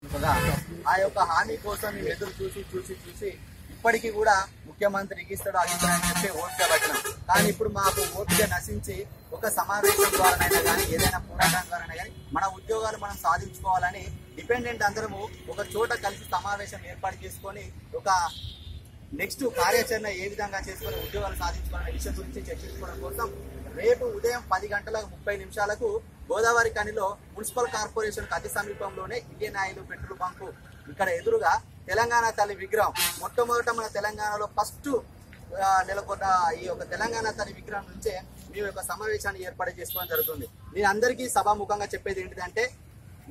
ఆ యొక్క హామీ కోసం మేము ఎదురు చూసి ఇప్పటికీ కూడా ముఖ్యమంత్రికి ఇస్తాడు అధికారాన్ని చెప్పి ఓపిక పట్టినాం. కానీ ఇప్పుడు మాకు ఓపిక నశించి ఒక సమావేశం ద్వారానైనా కానీ ఏదైనా పోరాటం ద్వారానైనా కానీ మన ఉద్యోగాలు మనం సాధించుకోవాలని డిపెండెంట్ అందరము ఒక చోట కలిసి సమావేశం ఏర్పాటు చేసుకొని ఒక నెక్స్ట్ కార్యాచరణ ఏ విధంగా చేసుకుని ఉద్యోగాలు సాధించుకోవాలనే విషయం గురించి చర్చించుకోవడం కోసం రేపు ఉదయం 10:30 గోదావరి కనిలో మున్సిపల్ కార్పొరేషన్ అతి సమీపంలోనే ఇండియన్ ఆయిల్ పెట్రోల్ బంకు ఇక్కడ ఎదురుగా తెలంగాణ తల్లి విగ్రహం మొట్టమొదట మన తెలంగాణలో ఫస్ట్ నెలకొన్న ఈ యొక్క తెలంగాణ తల్లి విగ్రహం నుంచే మీ యొక్క సమావేశాన్ని ఏర్పాటు చేసుకోవడం జరుగుతుంది. నేను అందరికీ సభాముఖంగా చెప్పేది ఏంటిదంటే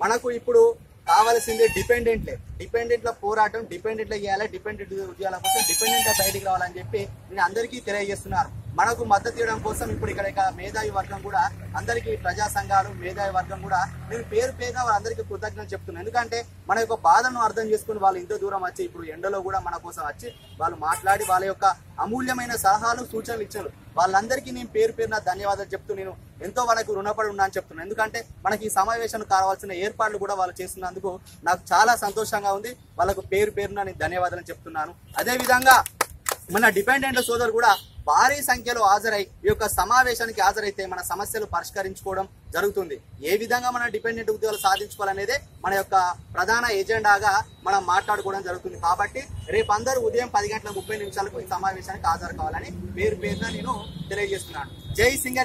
మనకు ఇప్పుడు కావాల్సింది డిపెండెంట్ల పోరాటం డిపెండెంట్ల చేయాలి. డిపెండెంట్ ఉద్యోగాల కోసం డిపెండెంట్ బయటికి రావాలని చెప్పి నేను అందరికీ తెలియజేస్తున్నారు. మనకు మద్దతు ఇవ్వడం కోసం ఇప్పుడు ఇక్కడ మేధావి వర్గం కూడా అందరికీ ప్రజా సంఘాలు మేధావి వర్గం కూడా నేను పేరున వాళ్ళందరికీ కృతజ్ఞతలు చెప్తున్నాను. ఎందుకంటే మన యొక్క బాధను అర్థం చేసుకుని వాళ్ళు ఇంత దూరం వచ్చి ఇప్పుడు ఎండలో కూడా మన కోసం వచ్చి వాళ్ళు మాట్లాడి వాళ్ళ యొక్క అమూల్యమైన సలహాలు సూచనలు ఇచ్చారు. వాళ్ళందరికీ నేను పేరున ధన్యవాదాలు చెప్తూ నేను ఎంతో వాళ్ళకు రుణపడి ఉన్నా అని చెప్తున్నాను. ఎందుకంటే మనకి ఈ సమావేశానికి కావాల్సిన ఏర్పాట్లు కూడా వాళ్ళు చేస్తున్నందుకు నాకు చాలా సంతోషంగా ఉంది. వాళ్ళకు పేరున నేను ధన్యవాదాలు చెప్తున్నాను. అదేవిధంగా మన డిపెండెంట్ సోదరు కూడా భారీ సంఖ్యలో హాజరై ఈ యొక్క సమావేశానికి హాజరైతే మన సమస్యలు పరిష్కరించుకోవడం జరుగుతుంది. ఏ విధంగా మన డిపెండెంట్ ఉద్యోగాలు సాధించుకోవాలనేదే మన యొక్క ప్రధాన ఎజెండాగా మనం మాట్లాడుకోవడం జరుగుతుంది. కాబట్టి రేపు అందరూ ఉదయం 10:30 ఈ సమావేశానికి హాజరు కావాలని పేరున నేను తెలియజేస్తున్నాను. జై సింగరే.